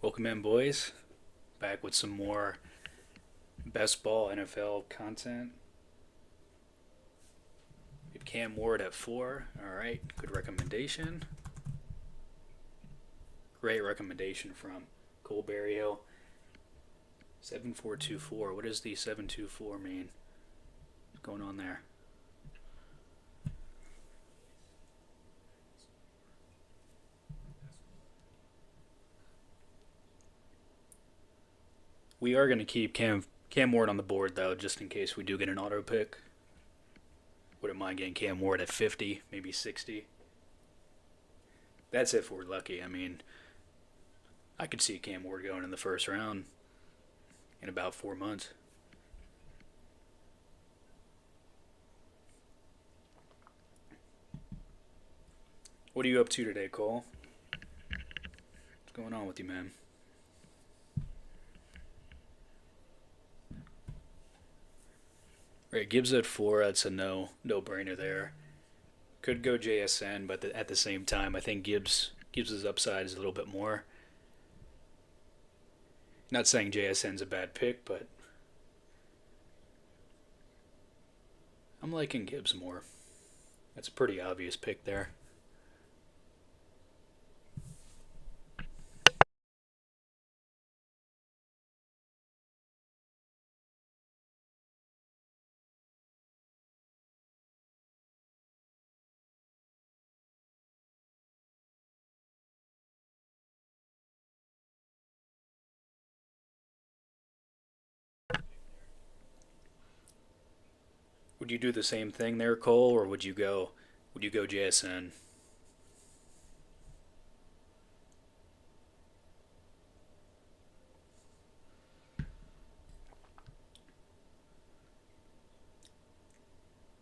Welcome in, boys. Back with some more best ball NFL content. We have Cam Ward at 4. All right, good recommendation. Great recommendation from Cole Berryhill. 7424. What does the 724 mean? What's going on there? We are going to keep Cam Ward on the board, though, just in case we do get an auto pick. Wouldn't mind getting Cam Ward at 50, maybe 60. That's if we're lucky. I mean, I could see Cam Ward going in the first round in about 4 months. What are you up to today, Cole? What's going on with you, man? Right, Gibbs at 4. That's a no brainer there. Could go JSN, but at the same time, I think Gibbs's upside is a little bit more. Not saying JSN's a bad pick, but I'm liking Gibbs more. That's a pretty obvious pick there. Would you do the same thing there, Cole, or would you go JSN?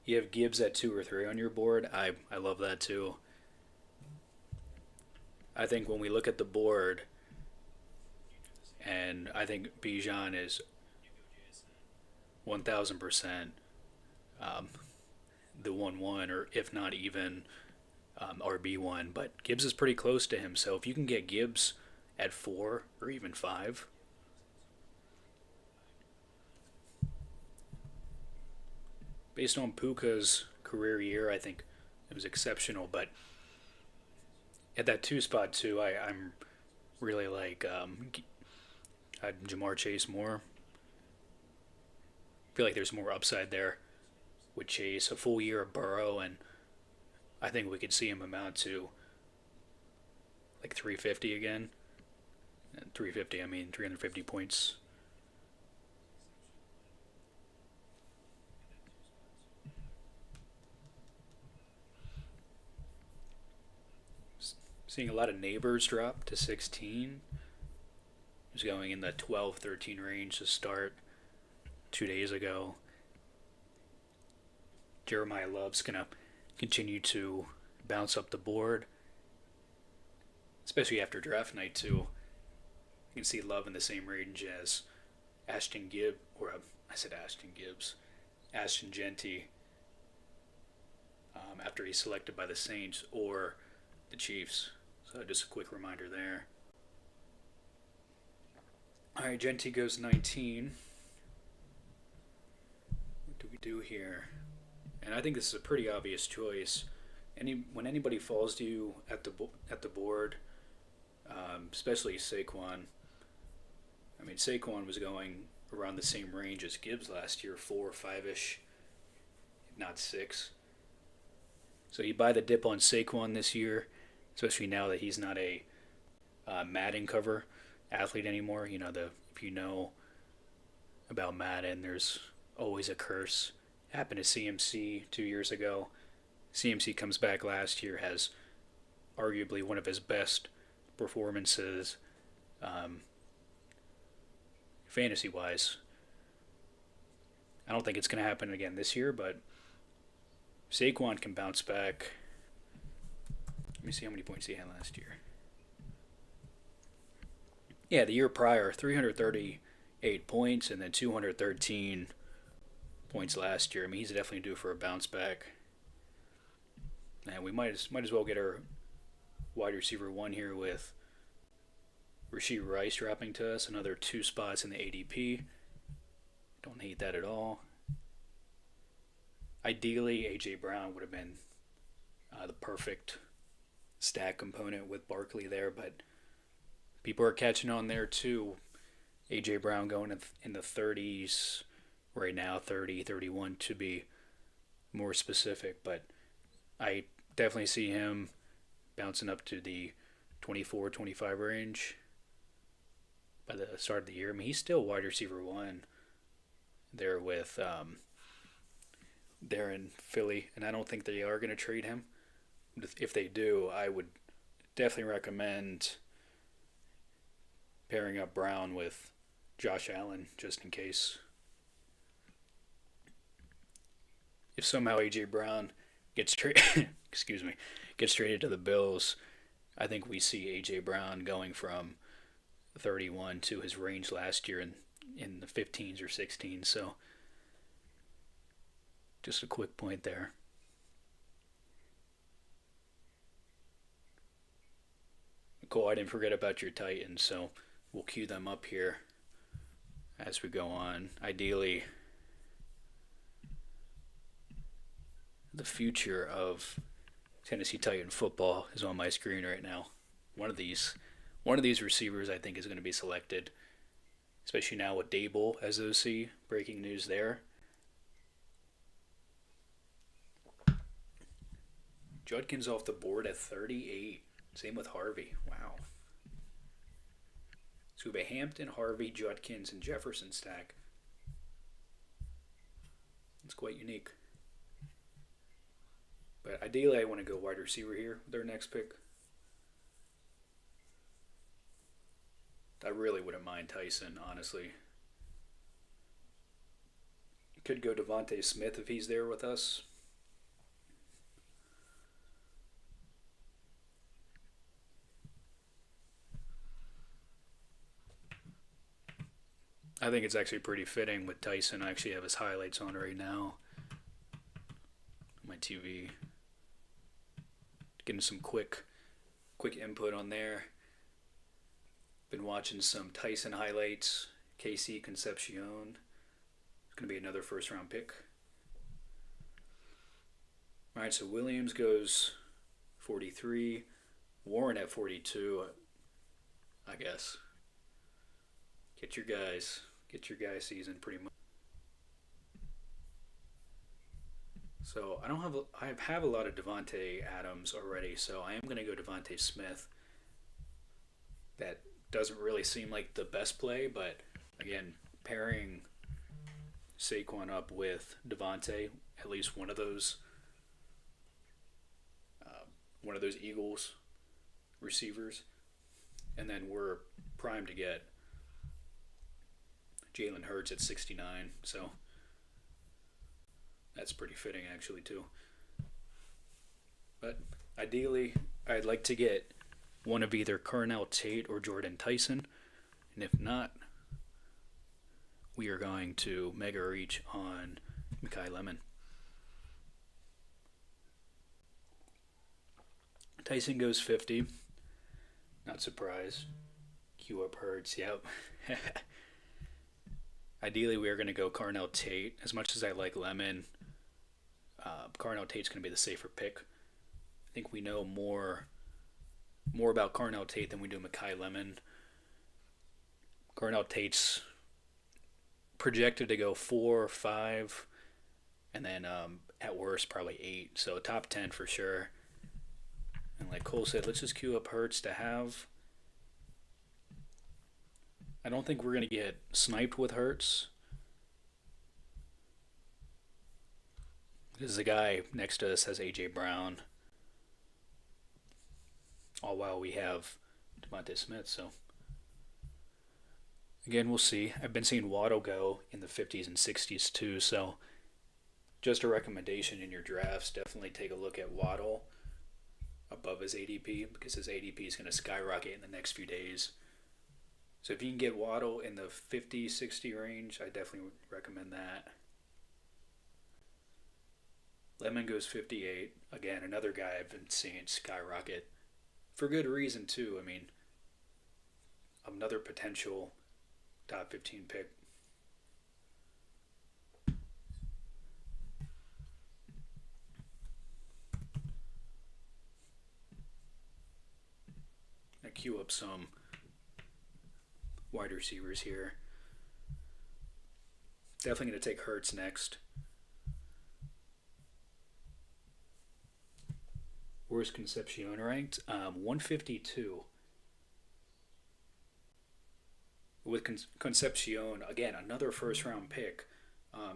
You have Gibbs at 2 or 3 on your board. I love that too. I think when we look at the board, and I think Bijan is 1,000% um, the 1-1, or if not even RB1. But Gibbs is pretty close to him. So if you can get Gibbs at 4 or even 5, based on Puka's career year, I think it was exceptional. But at that 2 spot too, I'm really like Jamar Chase more. I feel like there's more upside there with Chase, a full year of Burrow, and I think we could see him amount to like 350 again. And 350, I mean 350 points. Seeing a lot of neighbors drop to 16. He was going in the 12, 13 range to start 2 days ago. Jeremiah Love's going to continue to bounce up the board, especially after draft night, too. You can see Love in the same range as Ashton Gibb, or I said Ashton Gibbs, Ashton Genty, after he's selected by the Saints or the Chiefs. So just a quick reminder there. All right, Genty goes 19. What do we do here? And I think this is a pretty obvious choice. When anybody falls to you at the board, especially Saquon. I mean, Saquon was going around the same range as Gibbs last year, 4 or 5ish, if not 6. So you buy the dip on Saquon this year, especially now that he's not a Madden cover athlete anymore. If you know about Madden, there's always a curse. Happened to CMC 2 years ago. CMC comes back last year, has arguably one of his best performances, um, fantasy wise. I don't think it's going to happen again this year, but Saquon can bounce back. Let me see how many points he had last year. Yeah, the year prior, 338 points and then 213 points last year. I mean, he's definitely due for a bounce back. And we might as well get our wide receiver 1 here with Rasheed Rice dropping to us, another 2 spots in the ADP. Don't hate that at all. Ideally, A.J. Brown would have been the perfect stack component with Barkley there, but people are catching on there too. A.J. Brown going in the 30s right now, 30, 31 to be more specific, but I definitely see him bouncing up to the 24, 25 range by the start of the year. I mean, he's still wide receiver one there with there in Philly, and I don't think they are going to trade him. If they do, I would definitely recommend pairing up Brown with Josh Allen just in case. If somehow AJ Brown gets excuse me, gets traded to the Bills, I think we see AJ Brown going from 31 to his range last year in the 15s or 16s. So just a quick point there. Cool, I didn't forget about your Titans, so we'll cue them up here as we go on. Ideally, the future of Tennessee Titan football is on my screen right now. One of these receivers I think is going to be selected, especially now with Dable as OC. Breaking news there. Judkins off the board at 38. Same with Harvey. Wow. So we have a Hampton, Harvey, Judkins, and Jefferson stack. It's quite unique. But ideally, I want to go wide receiver here with our next pick. I really wouldn't mind Tyson, honestly. Could go Devontae Smith if he's there with us. I think it's actually pretty fitting with Tyson. I actually have his highlights on right now on my TV. Getting some quick input on there. Been watching some Tyson highlights. KC Concepcion. It's going to be another first round pick. Alright, so Williams goes 43. Warren at 42, I guess. Get your guys season pretty much. So I have a lot of Devontae Adams already, so I am going to go Devontae Smith. That doesn't really seem like the best play, but again, pairing Saquon up with Devontae, at least one of those Eagles receivers, and then we're primed to get Jalen Hurts at 69, so that's pretty fitting actually too. But ideally, I'd like to get one of either Carnell Tate or Jordan Tyson, and if not, we are going to mega reach on Mekhi Lemon. Tyson goes 50. Not surprised. Cue up Hurts, yep. Ideally, we are going to go Carnell Tate. As much as I like Lemon, Carnell Tate's going to be the safer pick. I think we know more about Carnell Tate than we do Mekhi Lemon. Carnell Tate's projected to go 4 or 5, and then at worst probably 8. So top 10 for sure. And like Cole said, let's just queue up Hurts to have. I don't think we're going to get sniped with Hurts. Because the guy next to us has A.J. Brown. All while we have Devontae Smith, so. Again, we'll see. I've been seeing Waddle go in the 50s and 60s too, so just a recommendation in your drafts, definitely take a look at Waddle above his ADP, because his ADP is going to skyrocket in the next few days. So if you can get Waddle in the 50, 60 range, I definitely would recommend that. Lemon goes 58. Again, another guy I've been seeing skyrocket. For good reason, too. I mean, another potential top 15 pick. I queue up some wide receivers here. Definitely going to take Hurts next. Where's Concepcion ranked? 152. With Concepcion, again, another first round pick,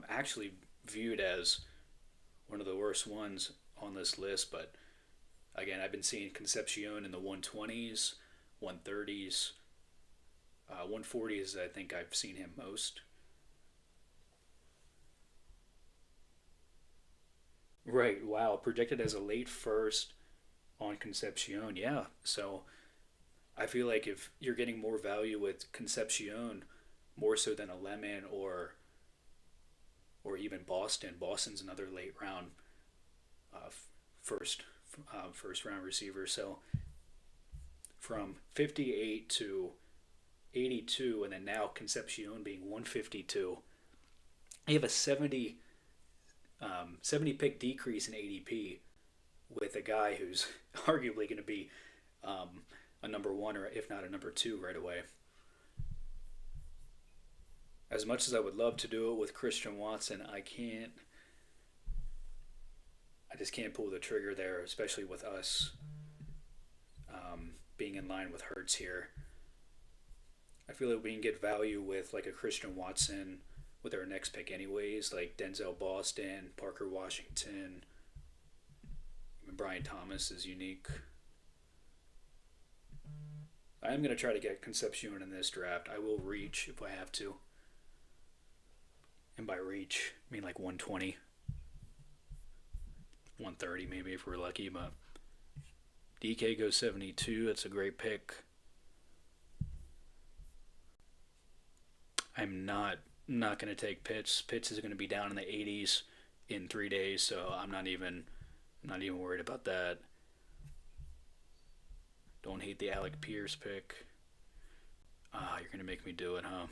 actually viewed as one of the worst ones on this list, but again, I've been seeing Concepcion in the 120s, 130s, 140s. I think I've seen him most. Right. Wow. Projected as a late first on Concepcion. Yeah. So I feel like if you're getting more value with Concepcion, more so than a Lemon or even Boston. Boston's another late round uh, first first round receiver. So from 58 to 82, and then now Concepcion being 152, you have a 70 pick decrease in ADP with a guy who's arguably going to be um, a number one or if not a number two right away. As much as I would love to do it with Christian Watson, I can't. I just can't pull the trigger there, especially with us being in line with Hurts here. I feel like we can get value with like a Christian Watson with our next pick, anyways, like Denzel Boston, Parker Washington, even Brian Thomas is unique. I am going to try to get Concepcion in this draft. I will reach if I have to. And by reach, I mean like 120, 130 maybe if we're lucky. But DK goes 72. That's a great pick. I'm not going to take Pitts. Pitts is going to be down in the 80s in 3 days, so I'm not even worried about that. Don't hate the Alec Pierce pick. Ah, you're going to make me do it, huh?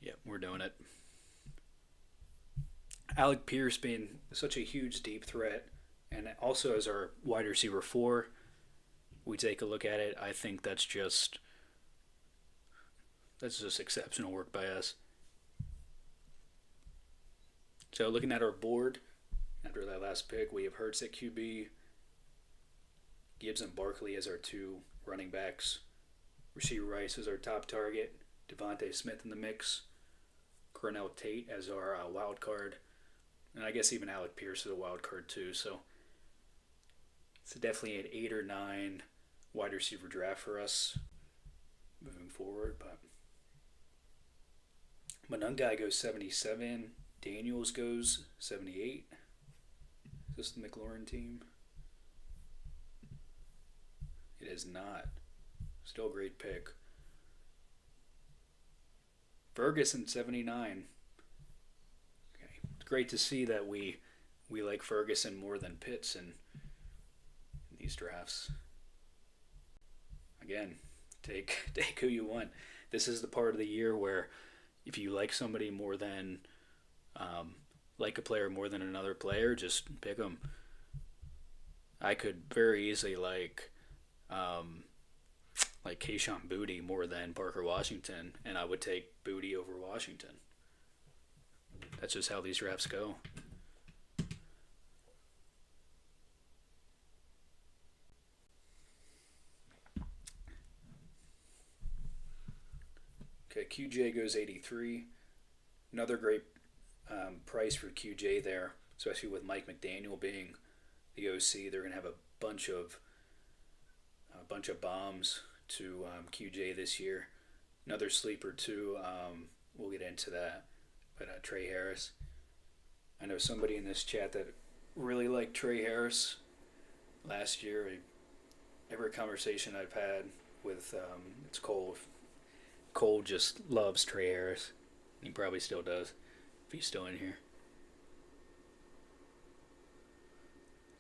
Yep, we're doing it. Alec Pierce being such a huge deep threat, and also as our wide receiver four, we take a look at it. I think that's just exceptional work by us. So looking at our board after that last pick, we have Hurts at QB, Gibbs and Barkley as our two running backs, Rasheed Rice as our top target, Devontae Smith in the mix, Cornell Tate as our wild card, and I guess even Alec Pierce is a wild card too. So it's definitely an 8 or 9 wide receiver draft for us moving forward. But Manungai goes 77, Daniels goes 78. Is this the McLaurin team? It is not. Still a great pick. Ferguson 79. Okay, it's great to see that we like Ferguson more than Pitts in these drafts. Again, take who you want. This is the part of the year where if you like somebody more than like a player more than another player, just pick them. I could very easily like Keishon Booty more than Parker Washington, and I would take Booty over Washington. That's just how these drafts go. Okay, QJ goes 83. Another great price for QJ there, especially with Mike McDaniel being the OC. They're going to have a bunch of bombs to QJ this year. Another sleeper too. We'll get into that. But Trey Harris. I know somebody in this chat that really liked Trey Harris last year. Every conversation I've had with it's Cole. Cole just loves Trey Harris. He probably still does if he's still in here.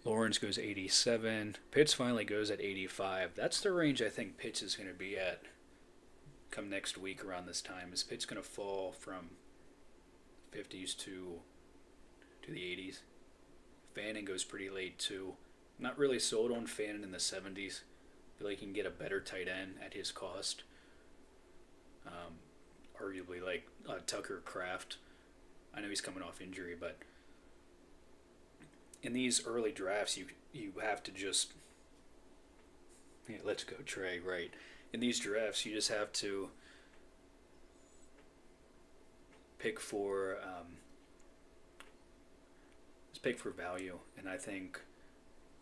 Lawrence goes 87. Pitts finally goes at 85. That's the range I think Pitts is going to be at come next week around this time. Is Pitts going to fall from 50s to the 80s? Fannin goes pretty late too. Not really sold on Fannin in the 70s. Feel like you can get a better tight end at his cost. Um, Arguably like Tucker Kraft. I know he's coming off injury, but in these early drafts, you have to just yeah, let's go Trey. Right, in these drafts, you just have to pick for just pick for value, and I think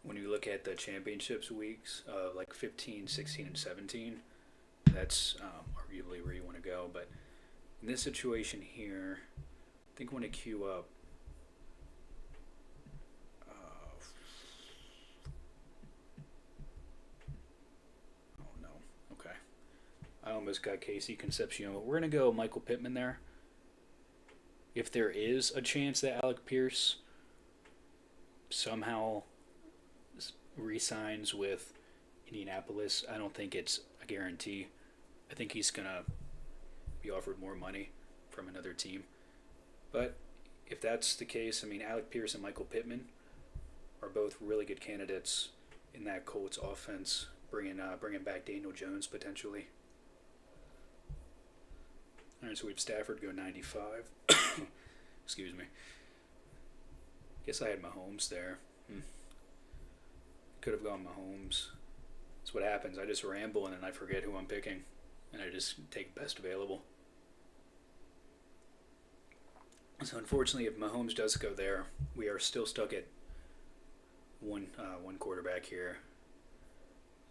when you look at the championships weeks, like 15, 16, and 17, that's arguably where you want to go. But in this situation here, I think I want to queue up. Oh no. Okay. I almost got Casey Concepcion, but we're gonna go Michael Pittman there. If there is a chance that Alec Pierce somehow re-signs with Indianapolis, I don't think it's a guarantee. I think he's gonna be offered more money from another team. But if that's the case, I mean, Alec Pierce and Michael Pittman are both really good candidates in that Colts offense, bringing back Daniel Jones potentially. All right, so we have Stafford go 95. Excuse me. Guess I had Mahomes there. Could have gone Mahomes. That's what happens. I just ramble and then I forget who I'm picking, and I just take best available. So unfortunately, if Mahomes does go there, we are still stuck at one quarterback here.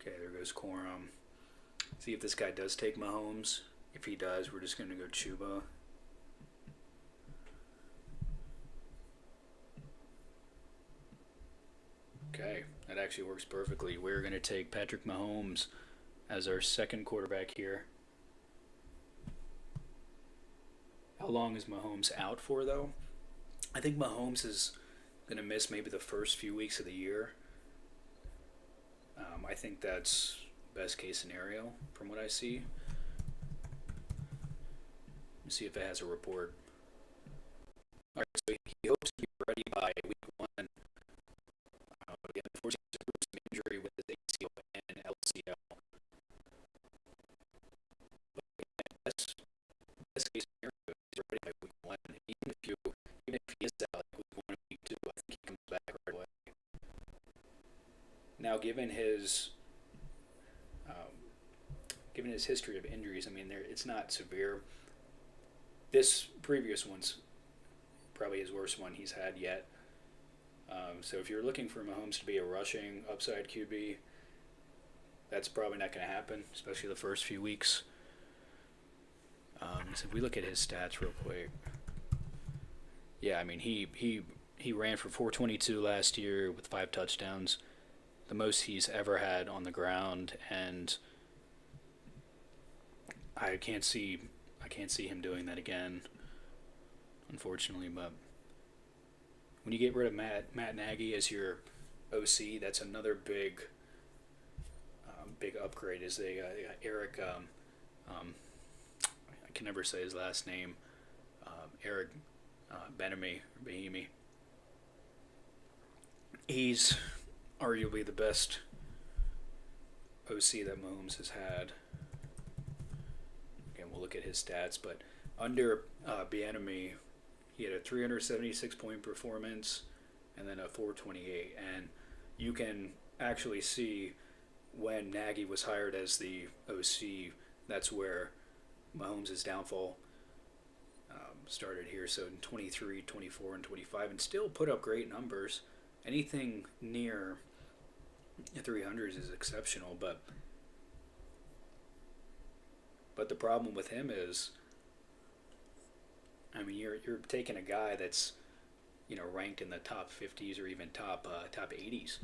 Okay, there goes Corum. See if this guy does take Mahomes. If he does, we're just going to go Chuba. Okay, that actually works perfectly. We're going to take Patrick Mahomes as our second quarterback here. How long is Mahomes out for, though? I think Mahomes is going to miss maybe the first few weeks of the year. I think that's best case scenario from what I see. Let's see if it has a report. All right, so he hopes to be ready by week one. Again, unfortunately, he's some injury with his ACL and LCL. But again, best case scenario, he's ready by week one. Even if he is out like week one and week two, I think he comes back right away. Now, given his history of injuries, I mean, it's not severe. This previous one's probably his worst one he's had yet. So if you're looking for Mahomes to be a rushing upside QB, that's probably not going to happen, especially the first few weeks. So if we look at his stats real quick, yeah, I mean he ran for 422 last year with 5 touchdowns, the most he's ever had on the ground, and I can't see him doing that again, unfortunately. But when you get rid of Matt Nagy as your OC, that's another big upgrade. Is they got Eric? I can never say his last name. Eric Bahimi. He's arguably the best OC that Mahomes has had. Again, we'll look at his stats, but under Bieniemy, he had a 376-point performance and then a 428. And you can actually see when Nagy was hired as the OC, that's where Mahomes' downfall started here. So in 23, 24, and 25, and still put up great numbers. Anything near 300s is exceptional, but the problem with him is, I mean, you're taking a guy that's ranked in the top 50s or even top 80s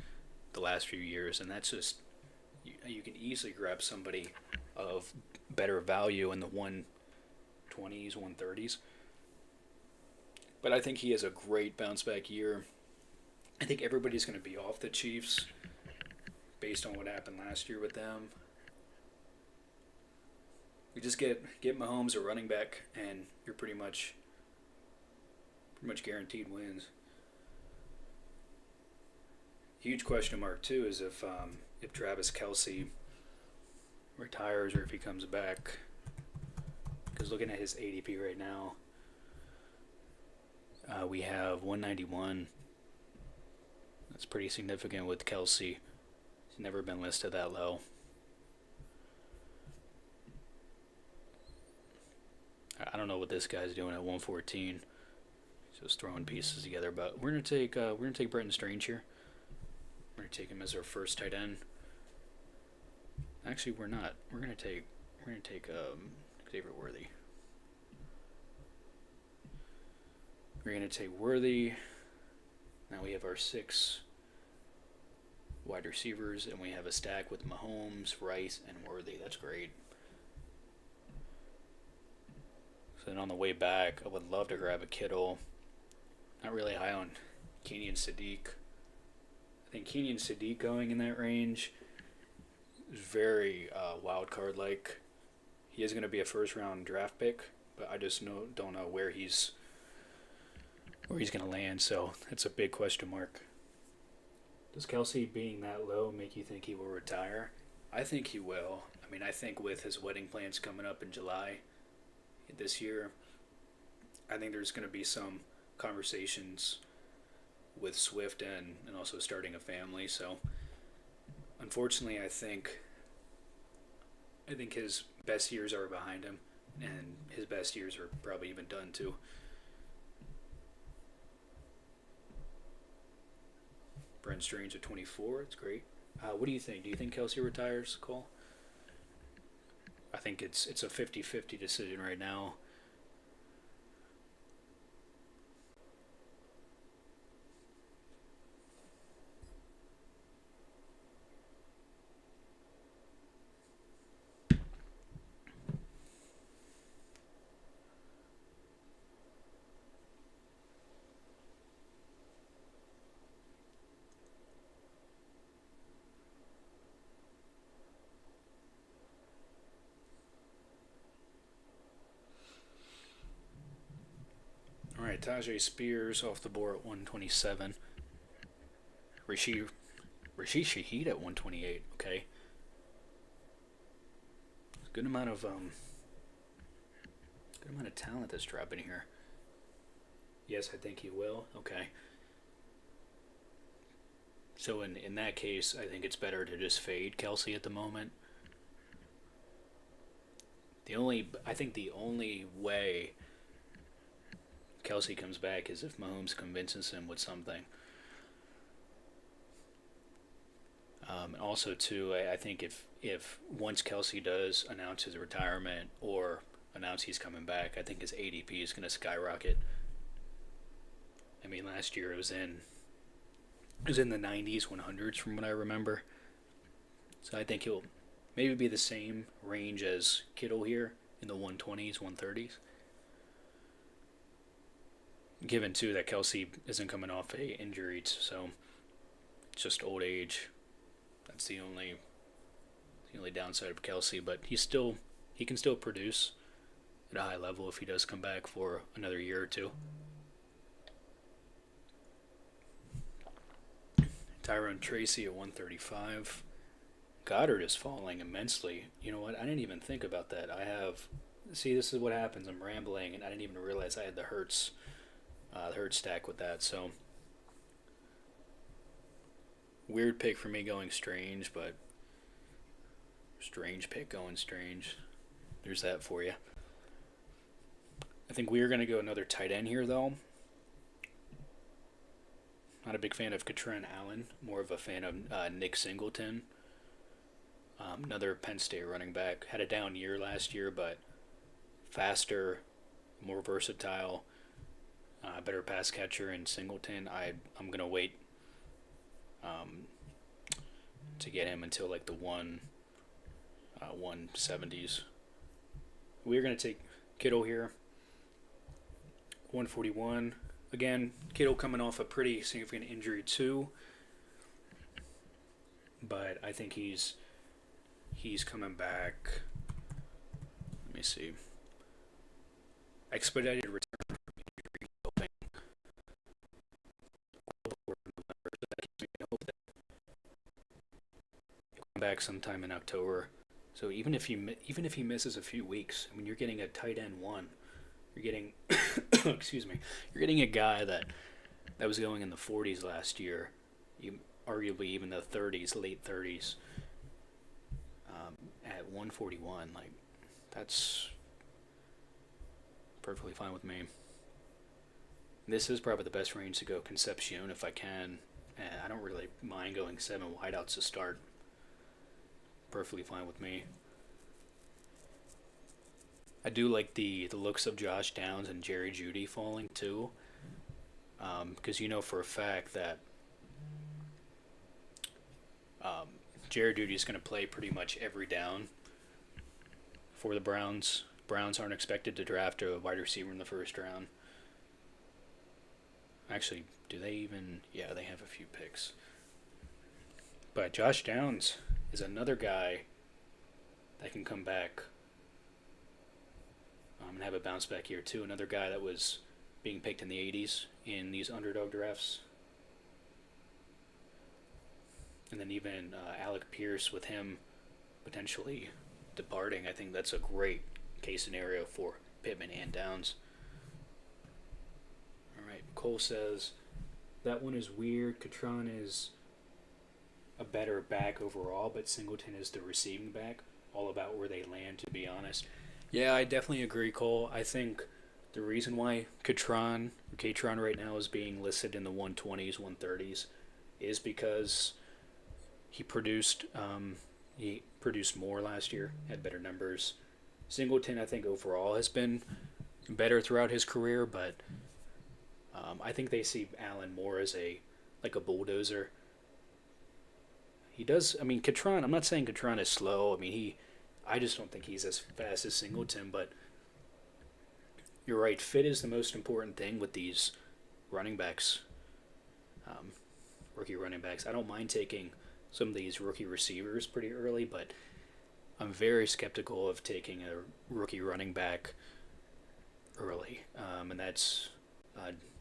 the last few years, and that's just you can easily grab somebody of better value in the 120s, 130s. But I think he has a great bounce back year. I think everybody's going to be off the Chiefs based on what happened last year with them. We just get Mahomes a running back, and you're pretty much guaranteed wins. Huge question mark too is if Travis Kelsey retires or if he comes back. Because looking at his ADP right now, we have 191. That's pretty significant with Kelsey. He's never been listed that low. I don't know what this guy's doing at 114. He's just throwing pieces together. But we're gonna take Brenton Strange here. We're gonna take him as our first tight end. Actually, we're not. We're gonna take Xavier Worthy. We're gonna take Worthy. Now we have our 6 wide receivers, and we have a stack with Mahomes, Rice, and Worthy. That's great. So then on the way back, I would love to grab a Kittle. Not really high on Kenyon Sadiq. I think Kenyon Sadiq going in that range is very wild card like. He is going to be a first round draft pick, but I just don't know where he's going to land. So it's a big question mark. Does Kelsey being that low make you think he will retire? I think he will. I mean, I think with his wedding plans coming up in July this year, I think there's going to be some conversations with Swift and also starting a family. So unfortunately, I think his best years are behind him, and his best years are probably even done too. Brent Strange at 24. It's great. What do you think? Do you think Kelsey retires, Cole? I think it's a 50-50 decision right now. All right, Tajay Spears off the board at 127. Rashid Shaheed at 128. Okay, good amount of talent that's dropping here. Yes, I think he will. Okay. So in that case, I think it's better to just fade Kelsey at the moment. I think the only way Kelsey comes back is if Mahomes convinces him with something. And also, too, I think if once Kelsey does announce his retirement or announce he's coming back, I think his ADP is going to skyrocket. I mean, last year it was in the 90s, 100s from what I remember. So I think he'll maybe be the same range as Kittle here in the 120s, 130s. Given too that Kelsey isn't coming off a injury, so it's just old age. That's the only downside of Kelsey, but he can still produce at a high level if he does come back for another year or two. Tyrone Tracy at 135. Goddard is falling immensely. You know what? I didn't even think about that. This is what happens. I'm rambling, and I didn't even realize I had the Hurts stack with that. So weird pick for me going Strange, but strange pick going Strange. There's that for you. I think we are going to go another tight end here, though. Not a big fan of Katrin Allen. More of a fan of Nick Singleton. Another Penn State running back. Had a down year last year, but faster, more versatile, better pass catcher in Singleton. I'm going to wait to get him until like the 170s. We're going to take Kittle here. 141. again, Kittle coming off a pretty significant injury too, but I think he's coming back. Let me see. Expedited return from injury, hoping that gives me hope that he'll come back sometime in October. So even if he misses a few weeks, I mean, you're getting a tight end one. You're getting, excuse me, you're getting a guy that was going in the 40s last year, arguably even the 30s, late 30s, at 141. Like, that's perfectly fine with me. This is probably the best range to go Concepcion if I can. I don't really mind going 7 wideouts to start. Perfectly fine with me. I do like the looks of Josh Downs and Jerry Jeudy falling too, because you know for a fact that Jerry Jeudy is going to play pretty much every down for the Browns. Browns aren't expected to draft a wide receiver in the first round. Actually, do they even? Yeah, they have a few picks. But Josh Downs is another guy that can come back and have a bounce back year too. Another guy that was being picked in the 80s in these underdog drafts. And then even Alec Pierce with him potentially departing. I think that's a great case scenario for Pittman and Downs. All right, Cole says that one is weird. Catron is a better back overall, but Singleton is the receiving back. All about where they land, to be honest. Yeah, I definitely agree, Cole. I think the reason why Catron right now is being listed in the 120s, 130s is because he produced more last year, had better numbers. Singleton, I think overall has been better throughout his career, but I think they see Allen more as a bulldozer. He does. I mean, Catron. I'm not saying Catron is slow. I mean, I just don't think he's as fast as Singleton. But you're right. Fit is the most important thing with these running backs, rookie running backs. I don't mind taking some of these rookie receivers pretty early, but I'm very skeptical of taking a rookie running back early. And that's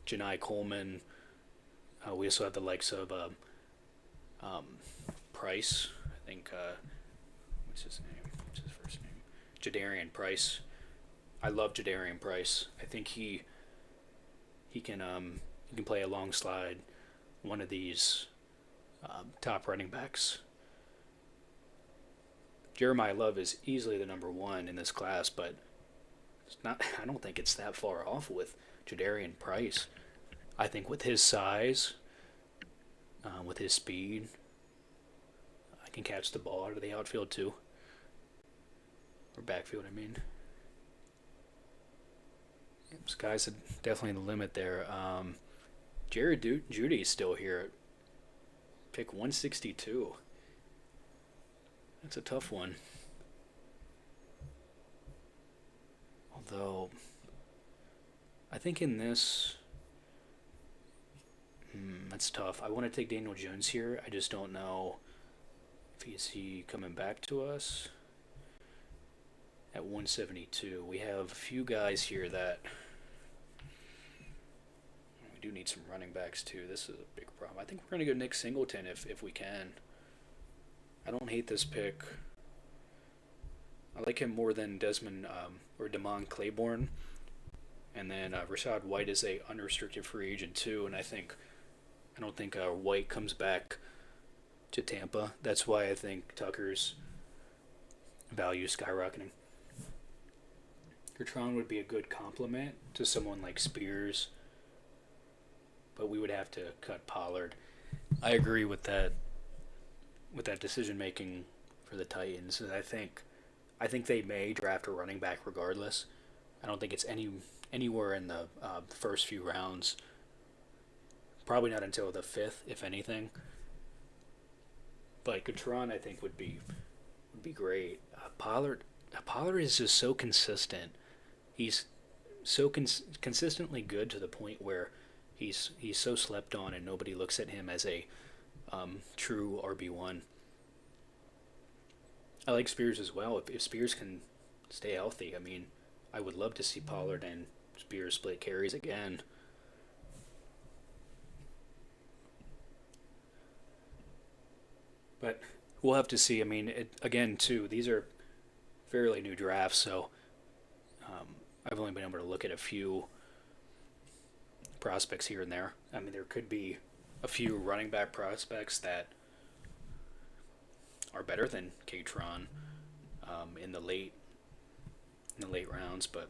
Janai Coleman. We also have the likes of Price. I think, what's his name? What's his first name? Jadarian Price. I love Jadarian Price. I think he can play a long slide, one of these top running backs. Jeremiah Love is easily the number one in this class, but it's not. I don't think it's that far off with Jadarian Price. I think with his size, with his speed, I can catch the ball out of the outfield too. Or backfield, I mean. Sky's definitely the limit there. Jared Jeudy is still here. Pick 162. That's a tough one. Although, I think in this, that's tough. I want to take Daniel Jones here. I just don't know if he coming back to us at 172. We have a few guys here that we do need some running backs too. This is a big problem. I think we're going to go Nick Singleton if we can. I don't hate this pick. I like him more than Desmond or Damon Claiborne. And then Rashad White is a unrestricted free agent too. And I don't think White comes back to Tampa. That's why I think Tucker's value is skyrocketing. Gertron would be a good complement to someone like Spears, but we would have to cut Pollard. I agree with that decision making for the Titans. I think they may draft a running back regardless. I don't think it's anywhere in the first few rounds. Probably not until the 5th, if anything. But Gatron, I think, would be great. Pollard is just so consistent. He's so consistently good to the point where He's so slept on, and nobody looks at him as a true RB1. I like Spears as well. If Spears can stay healthy, I mean, I would love to see Pollard and Spears split carries again. But we'll have to see. I mean, again, too, these are fairly new drafts, so I've only been able to look at a few prospects here and there. I mean, there could be a few running back prospects that are better than Katron in the late rounds, but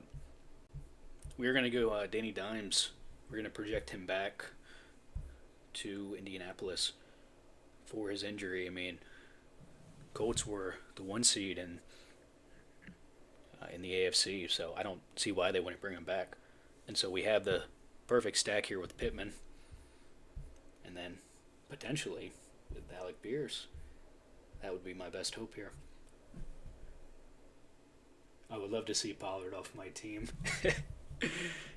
we're gonna go Danny Dimes. We're gonna project him back to Indianapolis for his injury. I mean, Colts were the 1 seed in the AFC, so I don't see why they wouldn't bring him back. And so we have the perfect stack here with Pittman, and then potentially with Alec Beers. That would be my best hope here. I would love to see Pollard off my team.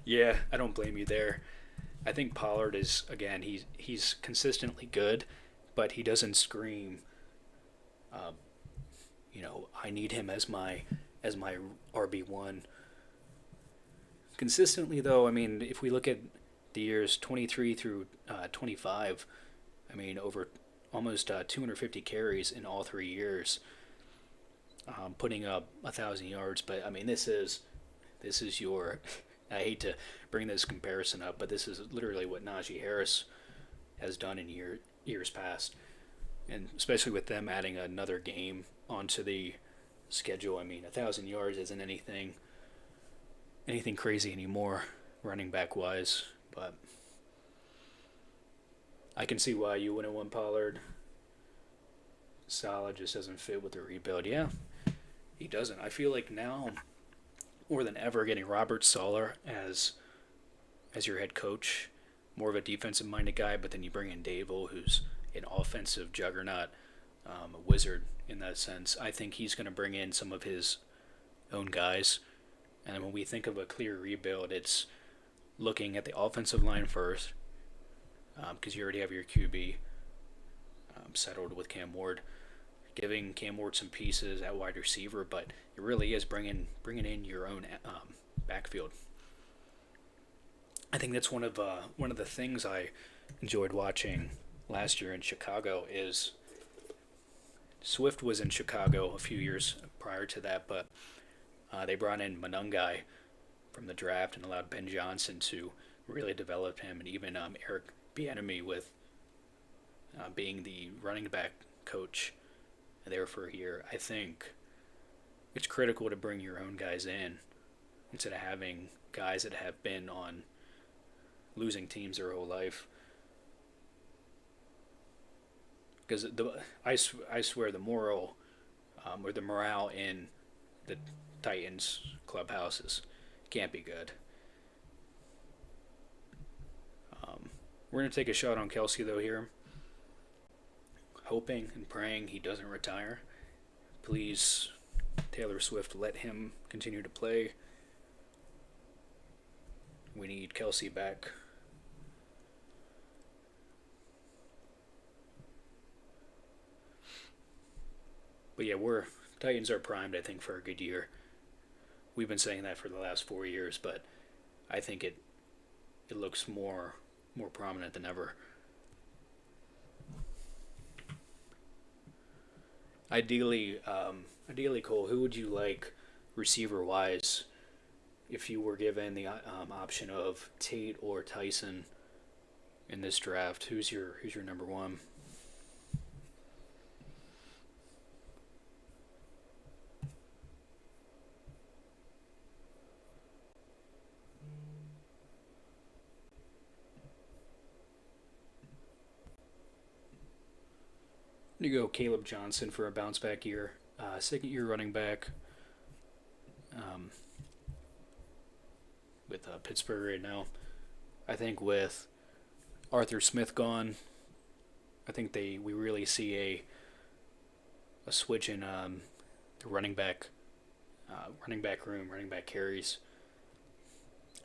Yeah, I don't blame you there. I think Pollard is, again, he's consistently good, but he doesn't scream. Uh, I need him as my RB1. Consistently, though, I mean, if we look at the years 23 through 25, I mean, over almost 250 carries in all 3 years, putting up 1,000 yards. But I mean, this is your. I hate to bring this comparison up, but this is literally what Najee Harris has done in years past, and especially with them adding another game onto the schedule. I mean, 1,000 yards isn't anything crazy anymore, running back wise. But I can see why you wouldn't want Pollard. Saleh just doesn't fit with the rebuild. Yeah, he doesn't. I feel like now, more than ever, getting Robert Saleh as your head coach, more of a defensive-minded guy, but then you bring in Dable, who's an offensive juggernaut, a wizard in that sense. I think he's going to bring in some of his own guys. And when we think of a clear rebuild, it's looking at the offensive line first, because you already have your QB settled with Cam Ward, giving Cam Ward some pieces at wide receiver, but it really is bringing in your own backfield. I think that's one of the things I enjoyed watching last year in Chicago. Is Swift was in Chicago a few years prior to that, but they brought in Monungai from the draft and allowed Ben Johnson to really develop him, and even Eric Bieniemy with being the running back coach there for a year. I think it's critical to bring your own guys in instead of having guys that have been on losing teams their whole life. Because I swear the moral or the morale in the Titans clubhouses can't be good. We're going to take a shot on Kelsey, though, here. Hoping and praying he doesn't retire. Please, Taylor Swift, let him continue to play. We need Kelsey back. But yeah, Titans are primed, I think, for a good year. We've been saying that for the last 4 years, but I think it looks more prominent than ever. Ideally, Cole, who would you like receiver-wise if you were given the option of Tate or Tyson in this draft? Who's your number one? You go Caleb Johnson for a bounce back year, second year running back with Pittsburgh right now. I think with Arthur Smith gone, I think we really see a switch in the running back room, running back carries.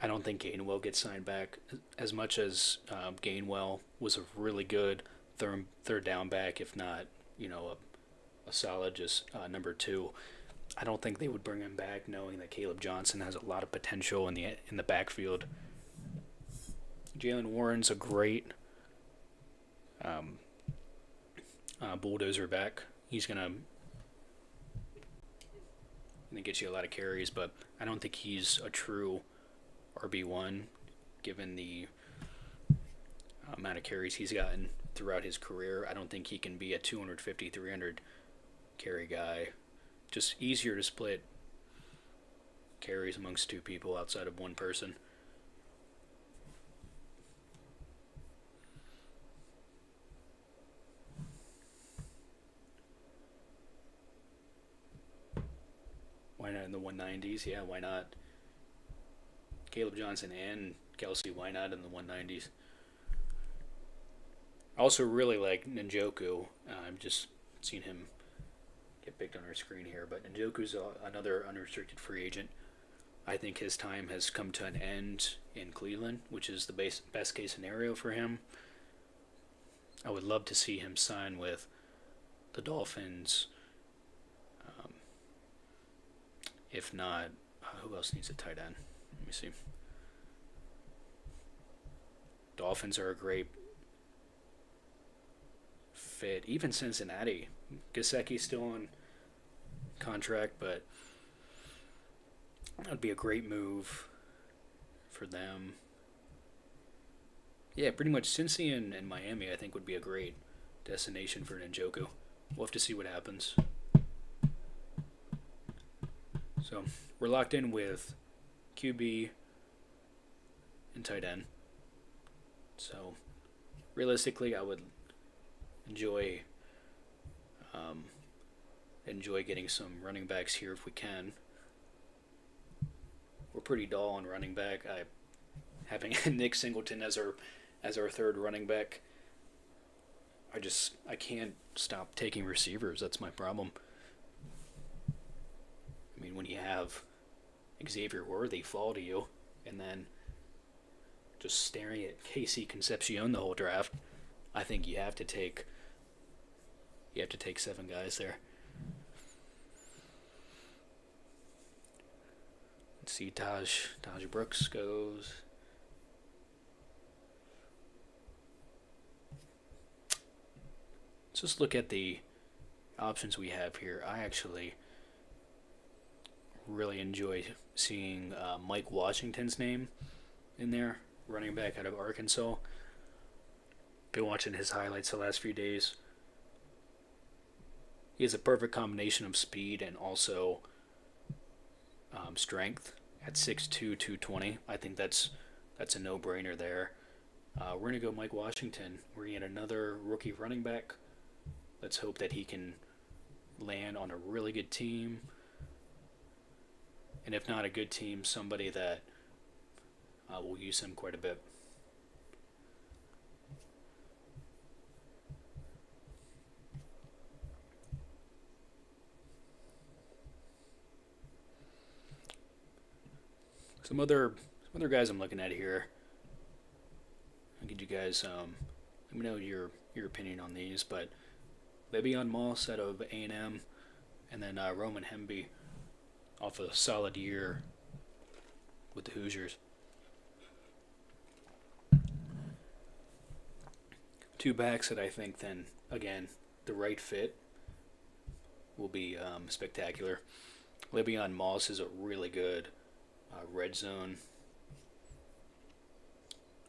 I don't think Gainwell gets signed back as much as Gainwell was a really good third down back, if not, a solid just number two. I don't think they would bring him back knowing that Caleb Johnson has a lot of potential in the backfield. Jalen Warren's a great um, bulldozer back. He's gonna get you a lot of carries, but I don't think he's a true RB1 given the amount of carries he's gotten throughout his career. I don't think he can be a 250, 300 carry guy. Just easier to split carries amongst two people outside of one person. Why not in the 190s? Yeah, why not? Caleb Johnson and Kelsey, why not in the 190s? I also really like Njoku. I've just seen him get picked on our screen here, but Njoku's another unrestricted free agent. I think his time has come to an end in Cleveland, which is the best case scenario for him. I would love to see him sign with the Dolphins. Um, if not, who else needs a tight end? Let me see. Dolphins are a great fit. Even Cincinnati. Gesicki's still on contract, but that would be a great move for them. Yeah, pretty much Cincy and Miami, I think, would be a great destination for Njoku. We'll have to see what happens. So we're locked in with QB and tight end. So realistically, I would enjoy getting some running backs here if we can. We're pretty dull on running back. Having Nick Singleton as our third running back. I can't stop taking receivers. That's my problem. I mean, when you have Xavier Worthy fall to you, and then just staring at Casey Concepcion the whole draft, I think you have to take 7 guys there. Let's see, Taj Brooks goes. Let's just look at the options we have here. I actually really enjoy seeing Mike Washington's name in there, running back out of Arkansas. Been watching his highlights the last few days. He has a perfect combination of speed and also strength at 6'2", 220. I think that's a no-brainer there. We're going to go Mike Washington. We're going to get another rookie running back. Let's hope that he can land on a really good team. And if not a good team, somebody that will use him quite a bit. Some other guys I'm looking at here. I'll get you guys let me know your opinion on these, but Le'Veon Moss out of A&M, and then Roman Hemby off a solid year with the Hoosiers. Two backs that I think then, again, the right fit will be spectacular. Le'Veon Moss is a really good red zone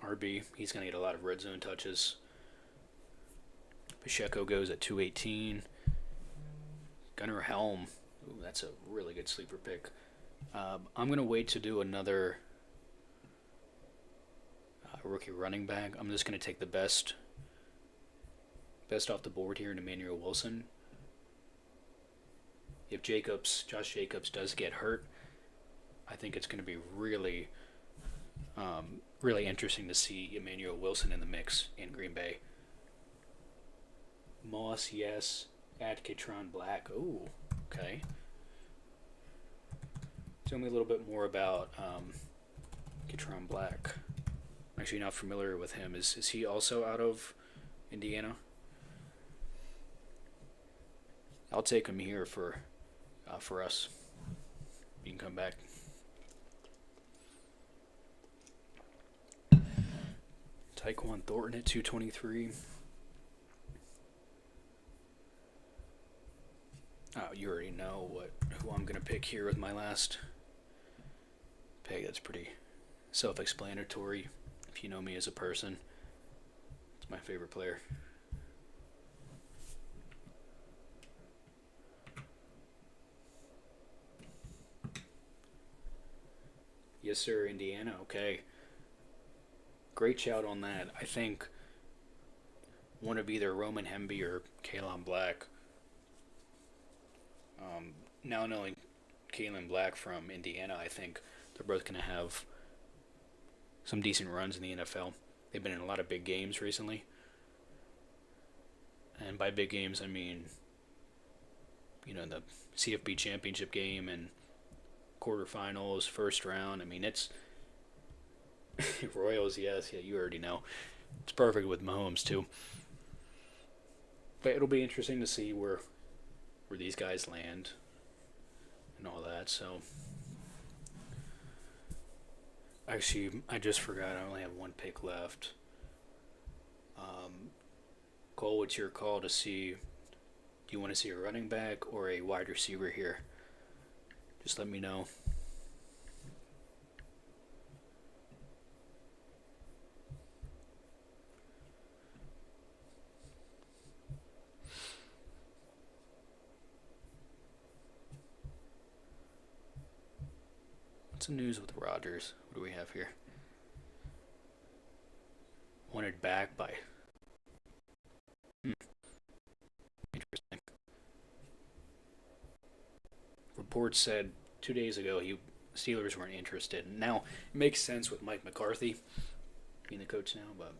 RB. He's going to get a lot of red zone touches. Pacheco goes at 218. Gunnar Helm, ooh, that's a really good sleeper pick. I'm going to wait to do another rookie running back. I'm just going to take the best off the board here in Emmanuel Wilson. If Josh Jacobs does get hurt, I think it's going to be really interesting to see Emmanuel Wilson in the mix in Green Bay. Moss, yes. Add Katron Black. Ooh, okay. Tell me a little bit more about Kitron Black. I'm actually not familiar with him. Is he also out of Indiana? I'll take him here for us. You can come back. Tyquan Thornton at 223. Oh, you already know who I'm gonna pick here with my last pick. That's pretty self-explanatory. If you know me as a person, it's my favorite player. Yes, sir, Indiana. Okay. Great shout on that. I think one of either Roman Hemby or Kalen Black. Now knowing Kalen Black from Indiana, I think they're both going to have some decent runs in the NFL. They've been in a lot of big games recently. And by big games, I mean, the CFB championship game and quarterfinals, first round. I mean, it's Royals, yes, yeah, you already know. It's perfect with Mahomes too. But it'll be interesting to see where these guys land and all that. So, actually, I just forgot. I only have one pick left. Cole, what's your call to see? Do you want to see a running back or a wide receiver here? Just let me know. What's the news with Rodgers? What do we have here? Wanted back by. Interesting. Reports said 2 days ago Steelers weren't interested. Now it makes sense with Mike McCarthy being the coach now, but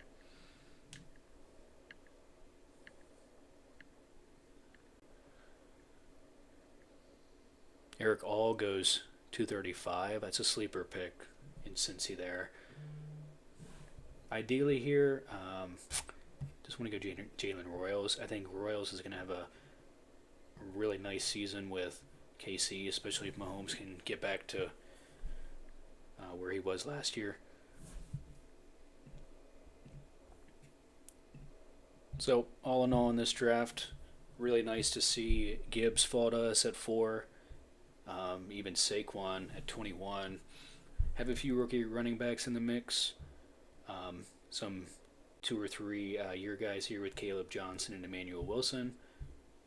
Eric All goes 235. That's a sleeper pick in Cincy there. Ideally here, just want to go Jalen Royals. I think Royals is going to have a really nice season with KC, especially if Mahomes can get back to where he was last year. So, all in all, in this draft, really nice to see Gibbs fall to us at 4. Even Saquon at 21. Have a few rookie running backs in the mix. Some 2 or 3 year guys here with Caleb Johnson and Emmanuel Wilson.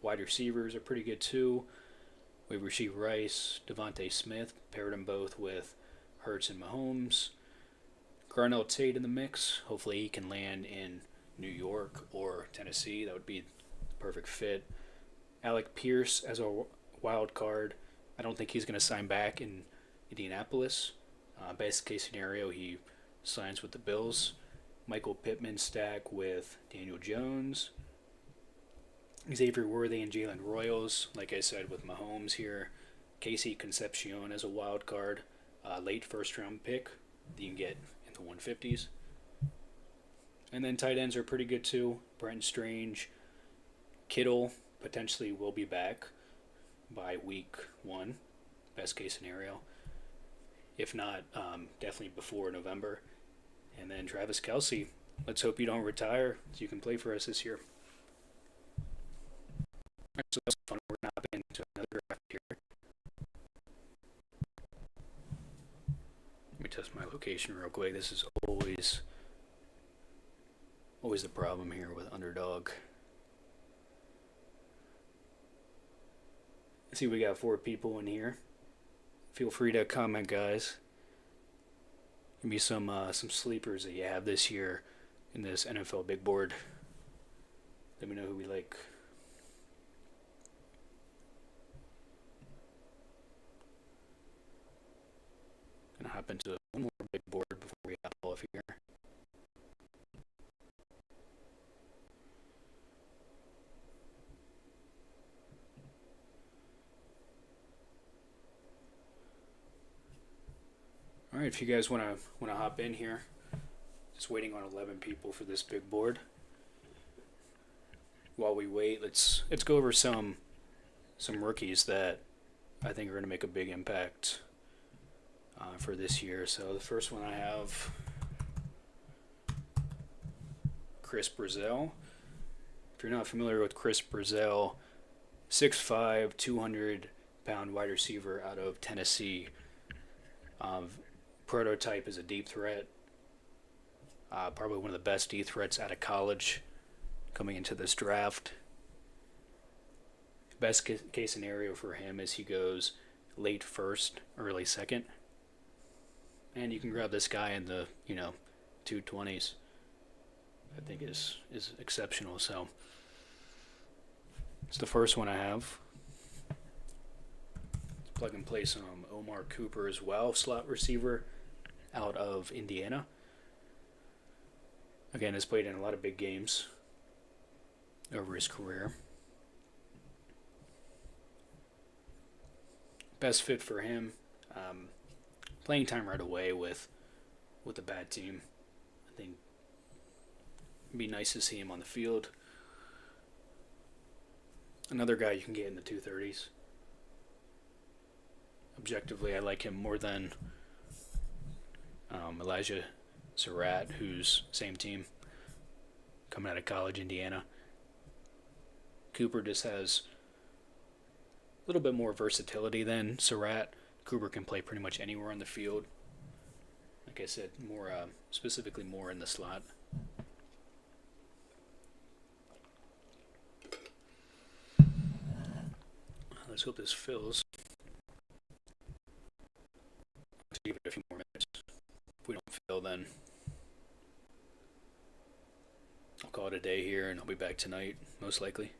Wide receivers are pretty good too. We received Rice, Devontae Smith, paired them both with Hurts and Mahomes. Garnell Tate in the mix. Hopefully he can land in New York or Tennessee. That would be the perfect fit. Alec Pierce as a wild card. I don't think he's going to sign back in Indianapolis. Best case scenario, he signs with the Bills. Michael Pittman stack with Daniel Jones. Xavier Worthy and Jalen Royals, like I said, with Mahomes here. Casey Concepcion as a wild card. Late first round pick that you can get in the 150s. And then tight ends are pretty good too. Brent Strange. Kittle potentially will be back by week 1, best case scenario. If not, definitely before November. And then Travis Kelce. Let's hope you don't retire so you can play for us this year. So that's fun. We're not into another draft here. Let me test my location real quick. This is always the problem here with Underdog. See, we got 4 people in here. Feel free to comment, guys. Give me some sleepers that you have this year in this NFL big board. Let me know who we like. Gonna hop into one more big board before we hop off here. All right, if you guys wanna hop in here, just waiting on 11 people for this big board. While we wait, let's go over some rookies that I think are going to make a big impact for this year. So the first one I have Chris Brazil. If you're not familiar with Chris Brazil, 6'5", 200-pound wide receiver out of Tennessee. Prototype is a deep threat. Probably one of the best deep threats out of college coming into this draft. Best case scenario for him is he goes late first, early second. And you can grab this guy in the, 220s. I think is exceptional. So it's the first one I have. Let's plug and play some Omar Cooper as well, slot receiver out of Indiana. Again, has played in a lot of big games over his career. Best fit for him, playing time right away with a bad team. I think it'd be nice to see him on the field. Another guy you can get in the 230s. Objectively, I like him more than Elijah Surratt, who's same team, coming out of college, Indiana. Cooper just has a little bit more versatility than Surratt. Cooper can play pretty much anywhere on the field. Like I said, more specifically more in the slot. Let's hope this fills. Let's give it a few more minutes. If we don't fill, then I'll call it a day here, and I'll be back tonight, most likely.